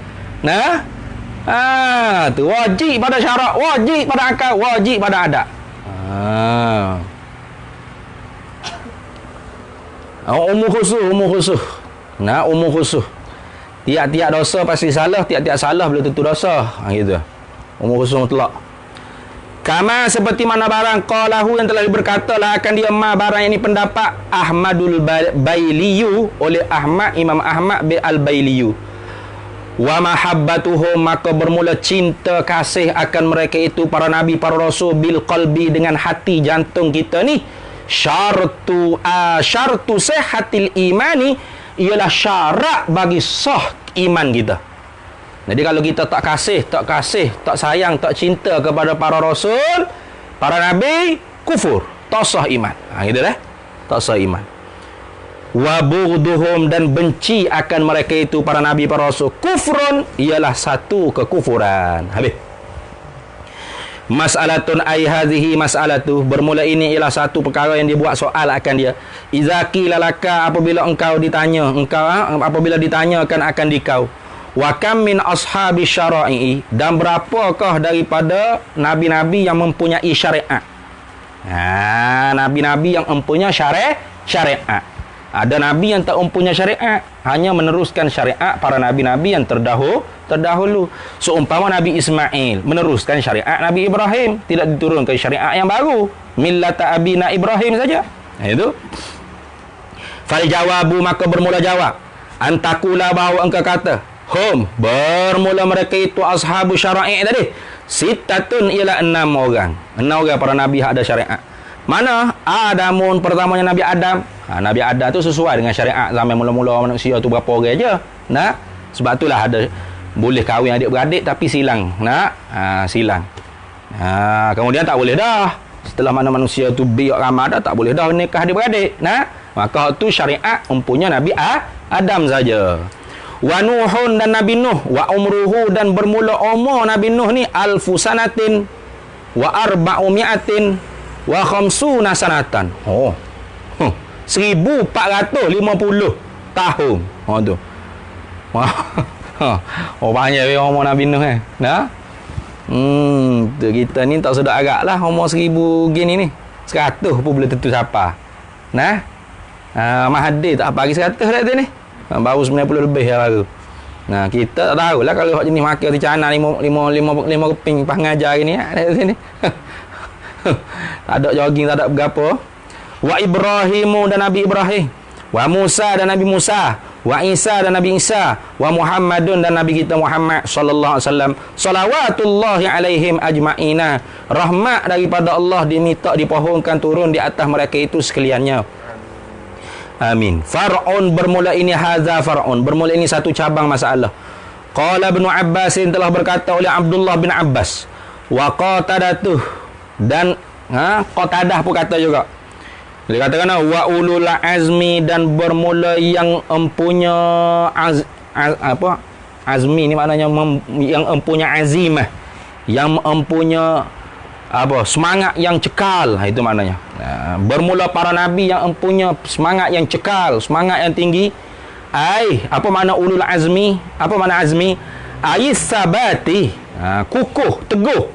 Tu wajib pada syarak, wajib pada akal, wajib pada adab. Umur khusus. Umur khusus. Tiap-tiap dosa pasti salah, tiap-tiap salah belum tentu dosa. Gitu. Umur khusus mutlak. Kama, seperti mana barang qalahu yang telah berkatalah akan dia barang ini pendapat Ahmadul Bailiyu, oleh Imam Ahmad bin Al-Bailiyu. Wa mahabbatuhum, maka bermula cinta kasih akan mereka itu para nabi para rasul bil qalbi, dengan hati jantung kita ni. Syartu sihhatil imani, ialah syarat bagi sah iman kita. Jadi kalau kita tak kasih, tak sayang, tak cinta kepada para rasul, para nabi, kufur, tak sah iman. Gitu dah. Tak sah iman. Wa bughduhum, dan benci akan mereka itu para nabi para rasul, kufrun, ialah satu kekufuran. Habis. Mas'alatun ay hadhihi mas'alatu, bermula ini ialah satu perkara yang dibuat soal akan dia. Iza qila laka, apabila engkau apabila ditanyakan akan dikau, wa kam min ashabi syara'i, dan berapakah daripada nabi-nabi yang mempunyai syariat. Nabi-nabi yang mempunyai syariat. Ada nabi yang tak mempunyai syariat, hanya meneruskan syariat para nabi-nabi yang terdahulu. Seumpama Nabi Ismail meneruskan syariat Nabi Ibrahim, tidak diturunkan syariat yang baru, millata abina Ibrahim saja. Itu. Fal jawabu, maka bermula jawab, antakula, bahawa engkau kata, bermula mereka itu ashabu syara'i tadi, sitatun, ialah 6 orang para nabi yang ada syariat. Mana? Adamun, pertamanya Nabi Adam. Nabi Adam tu sesuai dengan syariat zaman mula-mula manusia tu berapa orang aja. Sebab itulah ada boleh kahwin adik-beradik tapi silang. Silang. Kemudian tak boleh dah. Setelah mana manusia tu biak ramai dah, tak boleh dah nikah adik-beradik. Maka tu syariat mempunyai Nabi Adam saja. Wa Nuhun, dan Nabi Nuh, wa umruhu, dan bermula umur Nabi Nuh ni alfusanatin wa arba'umi'atin wa khamsuna sanatan. 1450 tahun. Tu. Oh banyak homo Nabi Nuh Nah. Tu kita ni tak sedap agak lah homo 1000 gini ni. 100 pun boleh tentu siapa. Nah. Mahathir tak apa lagi 100 dah tu ni. Baru 90 lebih lah baru. Nah, kita tak tahulah kalau hak jenis makan di cana 5 keping pas ngajar gini ada sini. Tak ada jogging, tak ada berapa. Wa Ibrahimu dan Nabi Ibrahim. Wa Musa dan Nabi Musa. Wa Isa dan Nabi Isa. Wa Muhammadun dan Nabi kita Muhammad sallallahu alaihi wasallam. Salawatullahi alaihim ajma'ina. Rahmat daripada Allah diminta dipohonkan turun di atas mereka itu sekaliannya. Amin. Far'un bermula ini hadza far'un. Bermula ini satu cabang masalah. Qala Ibnu Abbas telah berkata oleh Abdullah bin Abbas. Wa Qatadatuh dan Qatadah pun kata juga. Dia katakan wa ulul azmi dan bermula yang empunya azmi ni maknanya yang empunya azimah, yang empunya semangat yang cekal, itu maknanya. Bermula para nabi yang empunya semangat yang cekal, semangat yang tinggi. Apa makna ulul azmi? Apa makna azmi? Sabati, kukuh, teguh.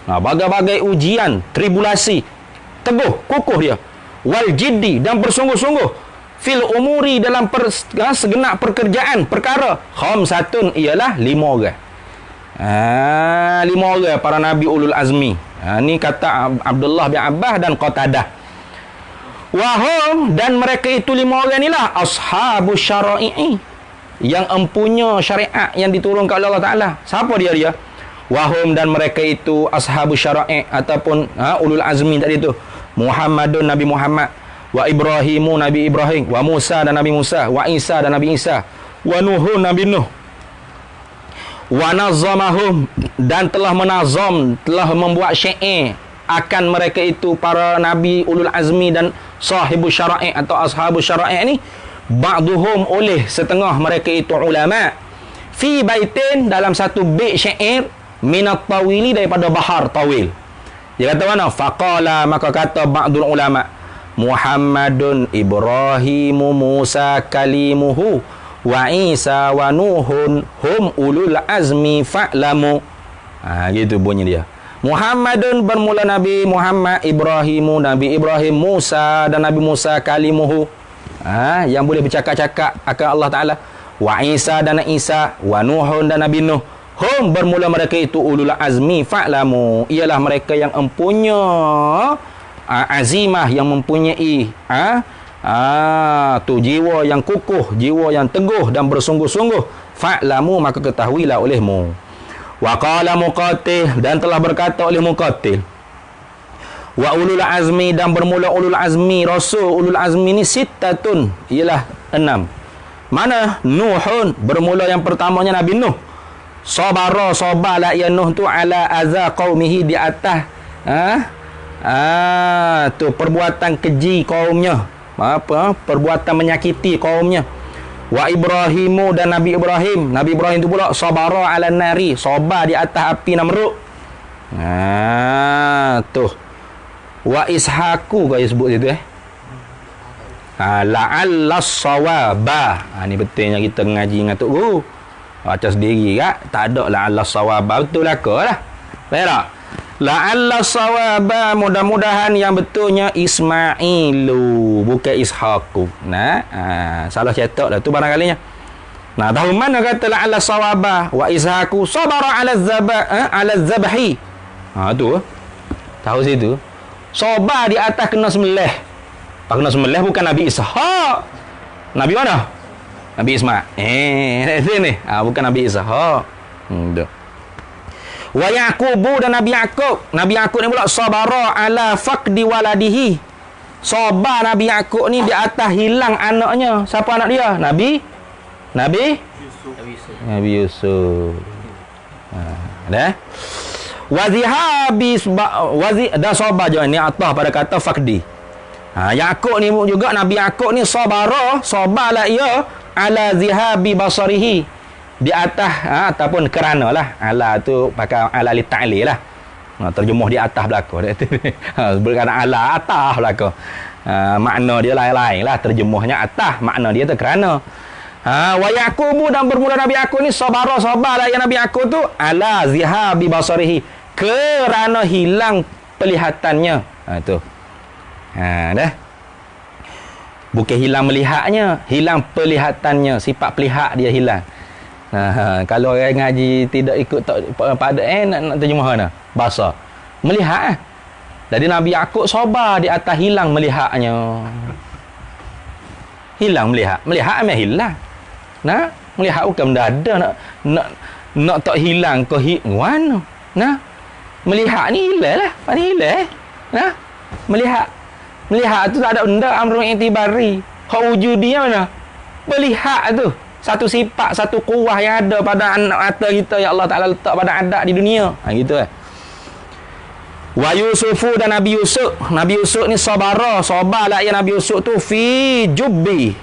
Bagai-bagai ujian, tribulasi, teguh, kukuh dia. Wal jiddi dan bersungguh-sungguh fil umuri dalam segenap pekerjaan perkara. Khamsatun ialah 5 orang. 5 orang para nabi ulul azmi. Ni kata Abdullah bin Abbas dan Qatadah. Wahum dan mereka itu 5 orang inilah ashabus syara'i, yang empunya syariat yang diturunkan oleh Allah Taala. Siapa dia? Wahum dan mereka itu ashabus syara'i ataupun ulul azmi tadi tu. Muhammadun Nabi Muhammad, wa Ibrahimu Nabi Ibrahim, wa Musa dan Nabi Musa, wa Isa dan Nabi Isa, wa Nuhun Nabi Nuh. Wa nazamahum dan telah menazam, telah membuat syair akan mereka itu para nabi ulul azmi dan sahibus syara'i atau ashabus syara'i ni, ba'duhum oleh setengah mereka itu ulama, fi baitin dalam satu bait syair minat tawili daripada bahar tawil. Dia kata mana? Faqala maka kata ba'dul ulama, Muhammadun Ibrahimu Musa kalimuhu wa Isa wa Nuhun hum ulul azmi fa'lamu. Gitu bunyi dia. Muhammadun bermula Nabi Muhammad, Ibrahimu Nabi Ibrahim, Musa dan Nabi Musa kalimuhu, yang boleh bercakap-cakap akan Allah Ta'ala. Wa Isa dan Isa, wa Nuhun dan Nabi Nuh. Hum bermula mereka itu ulul azmi fa'lamu, ialah mereka yang empunya azimah, yang mempunyai tu jiwa yang kukuh, jiwa yang teguh dan bersungguh-sungguh. Fa'lamu maka ketahuilah olehmu. Wa qala Muqatil dan telah berkata oleh Muqatil, wa ulul azmi dan bermula ulul azmi rasul ulul azmi ni sittatun, ialah 6. Mana? Nuhun bermula yang pertamanya Nabi Nuh. Sabala ya Nuh tu ala azza qaumihi, di atas tu perbuatan keji kaumnya, perbuatan menyakiti kaumnya. Wa Ibrahimu dan Nabi Ibrahim. Nabi Ibrahim tu pula sabara ala nari, sabar di atas api Namrud. Tu. Wa Ishaqu kau sebut situ la'allas sawaba. Ni betulnya kita ngaji dengan tok guru. Baca sendiri tak? Tak ada la'allas sawaba. Betul lah ke lah. Baik tak? La'allas sawaba, mudah-mudahan yang betulnya Ismailu bukan Ishaqu. Salah cetak dah tu barangkalinya. Tahu mana kata la'allas sawaba wa Ishaqu sabara ala zabhi. Tu. Tahu situ. Sabar di atas kena sembelih. Pak kena sembelih bukan Nabi Ishaq. Nabi mana? Nabi Ismail. Sini. Bukan Nabi Ishaq. Wa Yaqubu dan Nabi Yaqub. Nabi Yaqub ni pula sabara ala faqdi waladihi. Sabar Nabi Yaqub ni di atas hilang anaknya. Siapa anak dia? Nabi Yusuf. Dah. Dah sabar je ni atas pada kata faqdi. Yaqub ni juga Nabi Yaqub ni sabarlah ia ala zihabi basarihi, di atas ataupun kerana lah, ala tu pakai ala li ta'lil lah, terjemuh di atas belaka. Berkata ala atas belaka, makna dia lain-lain lah, terjemuhnya atas, makna dia tu kerana. Wa Yaqubu, dan bermula Nabi Yaqub ni sabarlah ya Nabi Yaqub tu ala zihabi basarihi, kerana hilang pelihatannya. Tu. Dah. Bukan hilang melihatnya, hilang pelihatannya, sifat pelihat dia hilang. Kalau orang ngaji tidak ikut pada nak terjemah mana? Bahasa. Melihat. Jadi Nabi Yaqub sabar di atas hilang melihatnya. Hilang melihat. Melihat memang hilang. Nah, melihat bukan benda ada nak tak hilang ke mana. Nah. Melihat ni hilang lah. Mana hilang? Nah. Melihat tu tak ada benda amrun intibari. Hak wujud dia mana? Melihat tu. Satu sifat, satu kuah yang ada pada anak mata kita yang Allah Ta'ala letak pada adat di dunia. Gitu Wa Yusufu, dan Nabi Yusuf. Nabi Yusuf ni sabarlah ya Nabi Yusuf tu fi jubbi.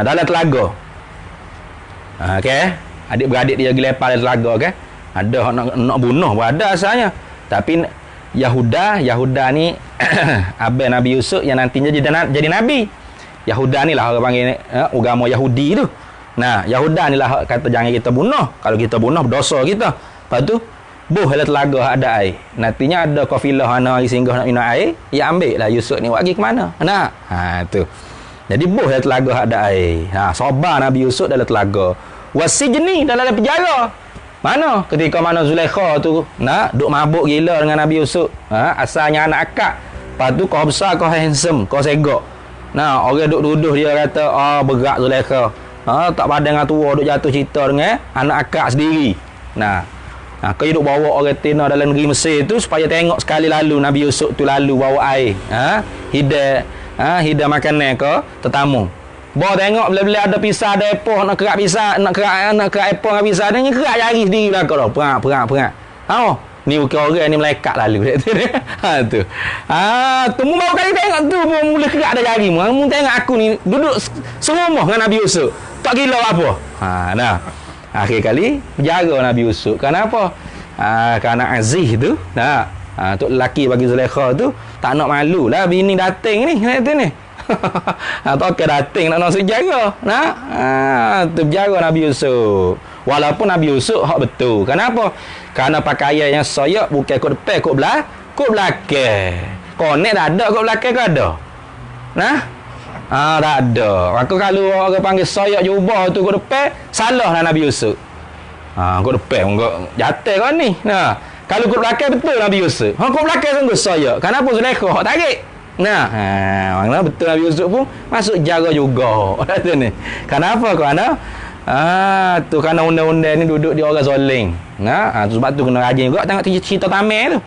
Dalam telaga. Okey. Adik-beradik dia pergi lepas dalam telaga, okey. Ada nak bunuh pun ada asalnya. Tapi Yahuda ni abang Nabi Yusuf yang nantinya jadi nabi. Yahuda ni lah orang panggil agama Yahudi tu. Nah, Yahuda ni lah kata jangan kita bunuh. Kalau kita bunuh berdosa kita. Lepas tu buh dalam telaga ada air. Nantinya ada kafilah ana mari singgah nak minum air, ya ambil lah Yusuf ni pergi ke mana. Nah, tu. Jadi buh dalam telaga ada air. Sabar Nabi Yusuf dalam telaga. Wasijni, dalam penjara. Mana? Ketika mana Zulaikha tu duk mabuk gila dengan Nabi Yusuf. Asalnya anak akak. Lepas tu kau besar, kau handsome, kau segak. Orang duk tuduh dia kata, berat Zulaikha. Tak padan dengan tua, duk jatuh cinta dengan anak akak sendiri. Kau duk bawa orang tina dalam negeri Mesir tu supaya tengok sekali lalu Nabi Yusuf tu lalu bawa air. Hidang makanan ke tetamu. Bawa tengok bila-bila ada pisah, ada epoh, nak kerak pisah, nak kerak epoh dengan pisah, dia kerak jari sendiri belakang dah. Perang. Ni bukan orang, ni malaikat lalu. Tu. Tu mu baru kali tengok tu mula kerak dah jari mu. Mu tengok aku ni duduk serumah dengan Nabi Yusuf. Tak gila apa. Akhir kali penjara Nabi Yusuf. Kenapa? Kerana Aziz tu. Tu lelaki bagi Zulaikha tu tak nak malu lah bini datang ni. Tak datang nak masuk jaga. Tu penjara Nabi Yusuf. Walaupun Nabi Yusuf hak betul. Kenapa? Kerana pakaian yang soyak bukan kot depan, kot belakang. Konek dah ada, kot belakang ke ada? Tak ada. Maka kalau orang panggil soyak jubah tu kot depan, salahlah Nabi Yusuf. Kot depan enggak jatuh kan ni. Kalau kot belakang betul Nabi Yusuf. Kot belakang sungguh soyak. Kenapa Zulaikha hak tarik? Maknanya betul Nabi Yusuf pun masuk jara juga. Ni. Kenapa? Kerana tu kerana undang-undang ni duduk di orang zoling. Sebab tu kena rajin juga tengok cerita Tamil tu.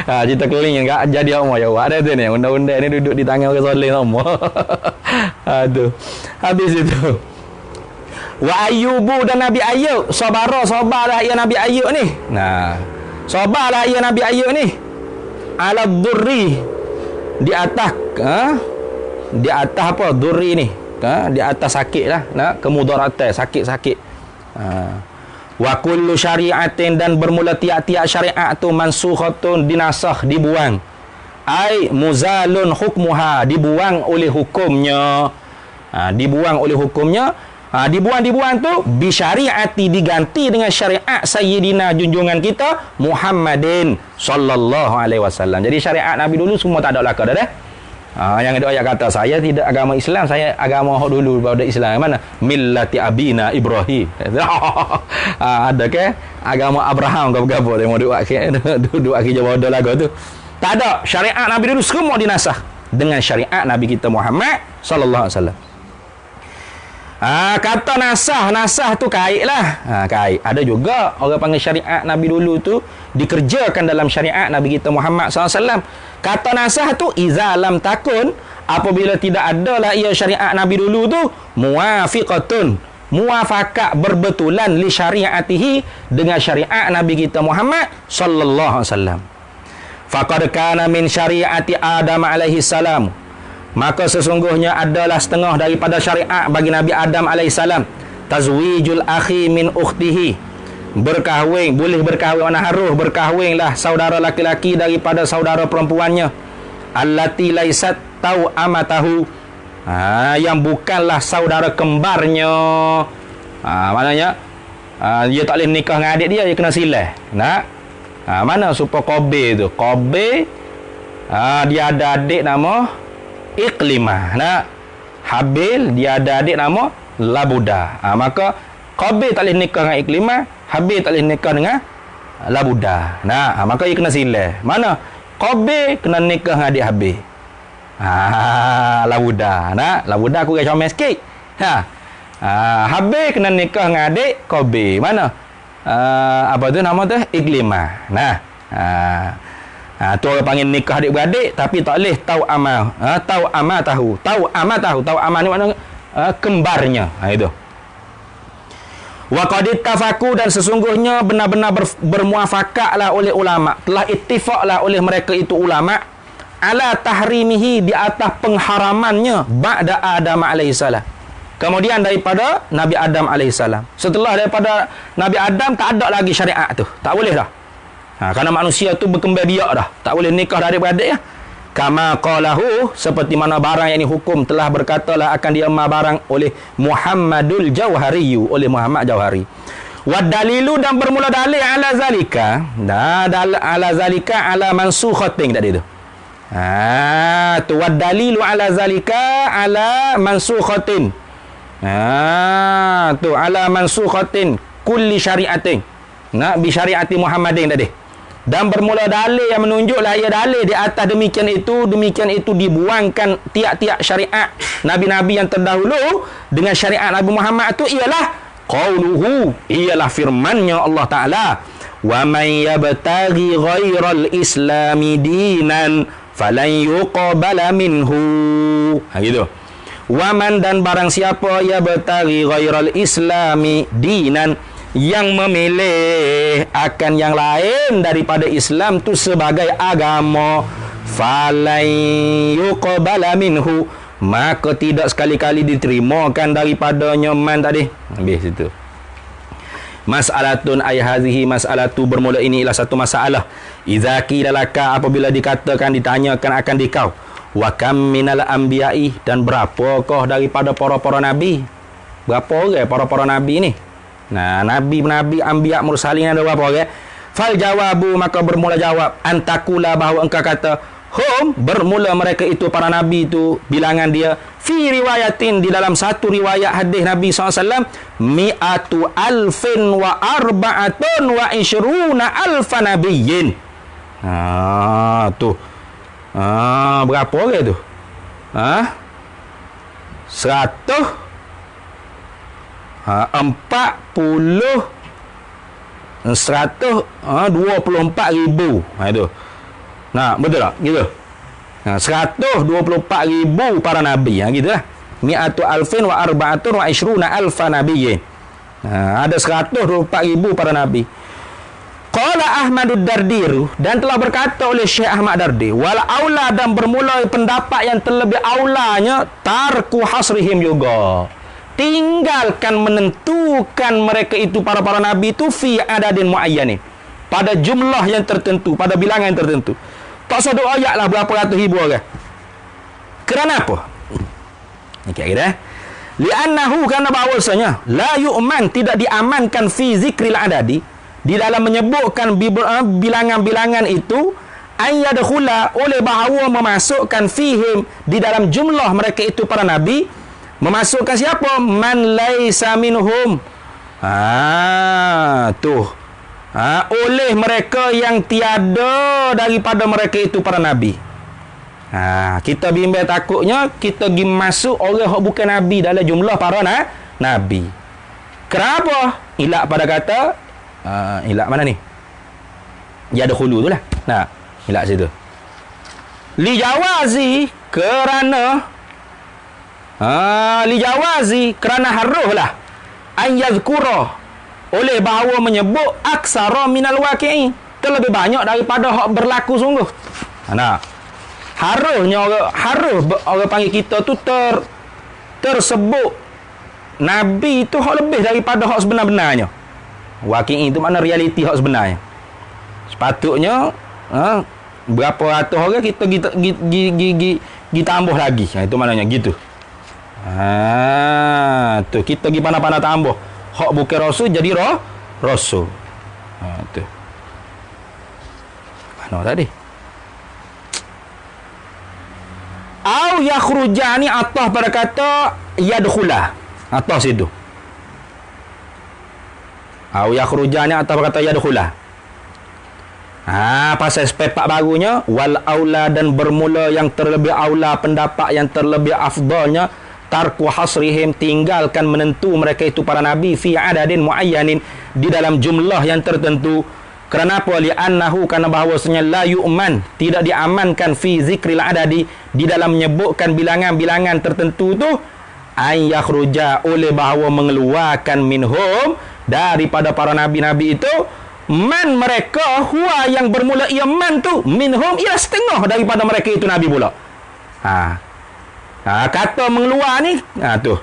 Cerita keling yang jadi apa jawab ada tu ni. Undang-undang ni duduk di tangan orang zoling semua. Tu. Habis itu. Wa Ayyubu, dan Nabi Ayyub sabarlah ya Nabi Ayyub ni. Sabarlah ya Nabi Ayyub ni. Ala durri, di atas apa durri ni, di atas sakit lah, kemudaratan, sakit. Wa kullu syari'atin, dan bermula tiap-tiap syariat tu mansukhatun, dinasakh, dibuang. Ai muzalun hukmuha, dibuang oleh hukumnya. Dibuang tu bi syariati, diganti dengan syariat sayyidina junjungan kita Muhammadin sallallahu alaihi wasallam. Jadi syariat Nabi dulu semua tak ada belaka dah. Yang ada ayat kata saya tidak agama Islam, saya agama hak dulu pada Islam. Mana? Millati abina Ibrahim. Ada ke agama Abraham ke apa dia mau duduk akhir jawab lagu tu. Tak ada. Syariat Nabi dulu semua dinasah dengan syariat Nabi kita Muhammad sallallahu alaihi wasallam. Kata nasah tu kait lah. Kait. Ada juga orang panggil syariat Nabi dulu tu dikerjakan dalam syariat Nabi kita Muhammad SAW. Kata nasah tu iza lam takun, apabila tidak ada lah ia syariat Nabi dulu tu muwafiqatun, muwafaqah berbetulan li syariatihi, dengan syariat Nabi kita Muhammad sallallahu alaihi wasallam. Faqad kana min syariati Adam alaihi salam, maka sesungguhnya adalah setengah daripada syariat bagi Nabi Adam alaihissalam tazwijul akhi min ukhtihi, berkahwin, boleh berkahwin, mana harus berkahwinlah saudara laki-laki daripada saudara perempuannya, allati laisat tau amatahu, Yang bukanlah saudara kembarnya. Maknanya dia tak boleh nikah dengan adik dia kena silai. Mana supaya Qabil tu? Qabil dia ada adik nama Iklimah. Habil dia ada adik nama Labuda. Maka Qabil tak boleh nikah dengan Iklimah, Habil tak boleh nikah dengan Labuda. Maka dia kena silai. Mana? Qabil kena nikah dengan adik Habil. Labuda. Labuda aku rasa comel sikit. Habil kena nikah dengan adik Qabil. Mana? Apa tu nama tu? Iklimah. Tu orang panggil nikah adik-beradik tapi tak boleh tahu amal. Tahu amal tahu. Tahu amal ni makna kembarnya. Itu. Wa qad ittafaqu, dan sesungguhnya benar-benar bermuafakatlah oleh ulama, telah ittifaqlah oleh mereka itu ulama ala tahrimihi, di atas pengharamannya ba'da Adam alaihissalam. Kemudian daripada Nabi Adam alaihissalam. Setelah daripada Nabi Adam tak ada lagi syariat tu. Tak boleh dah. Kerana manusia tu berkembang biak dah. Tak boleh nikah dari beradik ya. Kama qalahu, seperti mana barang yang hukum telah berkatalah akan diamal barang oleh Muhammadul Jauhari, oleh Muhammad Jauhari. Wa dalilu, dan bermula dalil ala zalika. Ala zalika ala mansukhatin tadi tu. Tu wa dalilu ala zalika ala mansukhatin. Tu ala mansukhatin kulli syariatin. Bi syariati Muhammadin tadi. Dan bermula dalil yang menunjuklah ia dalil di atas demikian itu dibuangkan tiap-tiap syariat nabi-nabi yang terdahulu dengan syariat Nabi Muhammad itu ialah qauluhu, ialah firman-Nya Allah Taala, wa may yabtaghi ghairal islami dinan falan yuqbala minhu. Gitu. Wa man, dan barang siapa yabtaghi ghairal islami dinan, yang memilih akan yang lain daripada Islam tu sebagai agama, falan yuqbala minhu, maka tidak sekali-kali diterimakan daripadanya man tadi. Habis situ. Mas'alatun ay hazihi, mas'alatu, bermula ini ialah satu masalah. Idza qila laka, apabila dikatakan, ditanyakan akan dikau, wa kam minal anbiya'i, dan berapakah daripada para-para nabi? Berapa orang para-para nabi ni? Nabi-nabi, anbiya, mursalin ada berapa orang? Fal jawabu, maka bermula jawab, antakula, bahawa engkau kata, hum, bermula mereka itu para nabi itu, bilangan dia, fi riwayatin, di dalam satu riwayat hadis Nabi SAW, mi'atu alfin wa arba'atun wa ishruna alfa nabiyyin. Tu. Berapa orang tu? 124,000. Itu. Betul tak? Gitu. 124,000 para nabi. Gitulah. Mi'atu alfin wa arba'atun wa ishruna alfa nabiyyin. Ada 124,000 para nabi. Qala Ahmadud Dardir, dan telah berkata oleh Syekh Ahmad Dardi, wal aula, dan bermula pendapat yang terlebih aulanya, tarku hasrihim juga, tinggalkan menentukan mereka itu para nabi itu fi adadin muayyanin, pada jumlah yang tertentu, pada bilangan yang tertentu. Tak usah duk ayat lah berapa ratus ribu orang. Kerana apa? Ni kira li'annahu, karena bahawasanya la yu'man, tidak diamankan fi zikril adadi, di dalam menyebutkan bilangan-bilangan itu, ayyadkhula, oleh bahawa memasukkan fihim, di dalam jumlah mereka itu para nabi, memasukkan siapa? Man laisa minhum. Oleh mereka yang tiada daripada mereka itu para nabi. Kita bimbang takutnya kita pergi masuk orang yang bukan nabi dalam jumlah para nabi. Kenapa? Ilak pada kata ilak mana ni? Ya ada khulu tu lah. Ilak situ. Li jawazi, kerana kerana haruslah an yadhkura, oleh bahawa menyebut aksara minal waqi'i, terlebih banyak daripada hak berlaku sungguh. Harusnya orang panggil kita tu tersebut nabi itu hak lebih daripada hak sebenar-benarnya. Waqi'i itu makna realiti hak sebenarnya. Sepatutnya berapa ratus orang kita tambah lagi. Itu maknanya gitu. Tu kita pergi pandai-pandai tambah. Hak bukan rasul jadi rasul. Tu. Mana tadi? Au yakhrujani atas pada kata yadkhula. Atas itu. Au yakhrujani atas pada kata yadkhula. Pasal sepepak barunya wal aula dan bermula yang terlebih aula, pendapat yang terlebih afdalnya tarku hasrihim, tinggalkan menentu mereka itu para nabi fi adadin muayyanin, di dalam jumlah yang tertentu. Kerana apa? Li'annahu, karena bahawasanya la yu'man, tidak diamankan fi zikril adadi, di dalam menyebutkan bilangan-bilangan tertentu tu, ay yakhruja, oleh bahawa mengeluarkan minhum, daripada para nabi-nabi itu, man mereka huwa yang bermula ia man tu minhum ialah setengah daripada mereka itu nabi pula. Kata mengeluar ni tu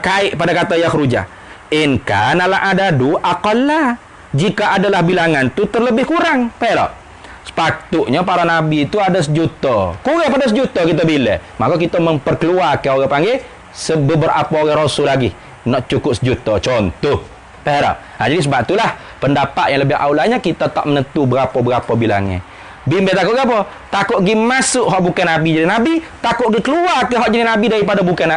kait pada kata yakhruja. In kana la adadu aqalla, jika adalah bilangan tu terlebih kurang, tak? Sepatutnya para nabi itu ada 1 juta, kurang pada 1 juta kita bila, maka kita memperkeluarkan orang panggil beberapa orang rasul lagi nak cukup 1 juta contoh. Jadi sebab itulah pendapat yang lebih aulanya kita tak menentu berapa-berapa bilangnya. Bimbang takut apa? Takut pergi masuk hak bukan nabi jadi nabi, takut dia keluar ke hak jadi nabi daripada bukan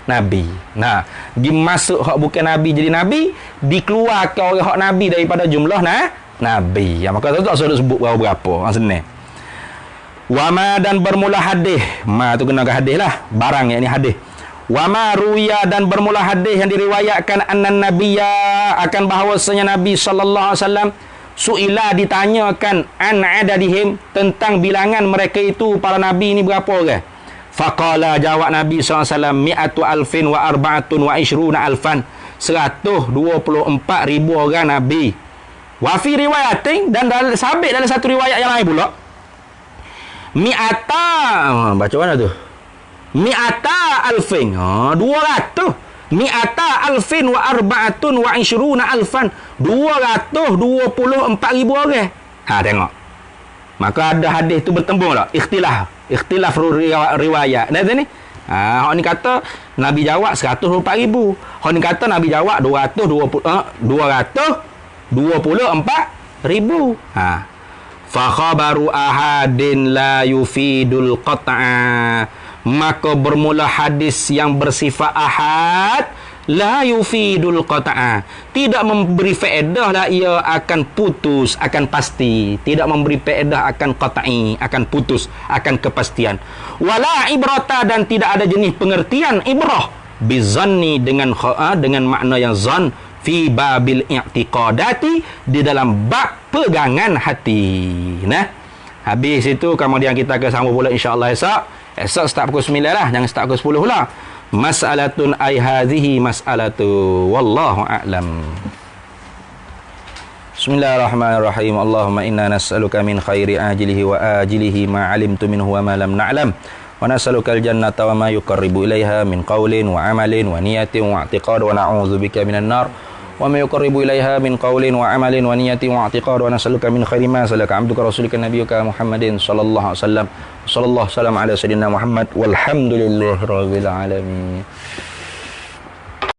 nabi. Nah, pergi masuk hak bukan nabi jadi nabi, dikeluarkan orang hak nabi daripada jumlah nabi. Maka tu tak usah sebut berapa-berapa. Senang. Wama dan bermula hadis. Tu kena ke hadis lah. Barang yang ni hadis. Wama ruya dan bermula hadis yang diriwayatkan annan nabiyya, akan bahawasanya Nabi sallallahu alaihi wasallam suila, ditanyakan an adadihim, tentang bilangan mereka itu para nabi ini berapa orang. Faqala, jawab Nabi sallallahu alaihi wasallam, mi'atu alfin wa arba'atun wa ishruna alfan, 124,000 orang nabi. Wa fi riwayatin, dan sabit dalam satu riwayat yang lain pula, mi'ata, baca mana tu? Mi'ata alfin, 200. Mi'ata alfin wa arba'atun wa ishruna alfan, 224,000 orang. Tengok. Maka ada hadis tu bertembung tak? Ikhtilaf riwayat. Nah ni. Hak ni kata Nabi jawab 124,000. Hak ni kata Nabi jawab 224,000. Fa khabaru ahadin la yufidul qat'a, maka bermula hadis yang bersifat ahad la yufidul qata'a, tidak memberi faedah lah, ia akan putus, akan pasti, tidak memberi faedah akan qata'i, akan putus, akan kepastian. Wala ibrata, dan tidak ada jenis pengertian ibrah bizanni, dengan makna yang zan, fi babil i'tiqadati, di dalam bab pegangan hati. Habis itu kemudian kita akan sambung pula insya-Allah esok start pukul 9 lah, jangan start pukul 10 lah. Mas'alatun ay hadhihi mas'alatu wallahu a'lam. Bismillahirrahmanirrahim. Allahumma inna nas'aluka min khairi ajilihi wa ajilihi ma 'alimtu minhu wa ma lam na'lam, wa nas'aluka al-jannata wa ma yuqarribu ilaiha min qawlin wa 'amalin wa niyatin wa i'tiqad, wa na'udzubika minan nar wa ma yuqarribu ilaiha min qawlin wa 'amalin wa niyatin wa i'tiqad, wa nas'aluka min khairi ma salaka 'abduka rasulika nabiyyuka Muhammadin sallallahu alaihi wasallam. Sallallahu alaihi wasallam ala sayyidina Muhammad walhamdulillahirabbil alamin.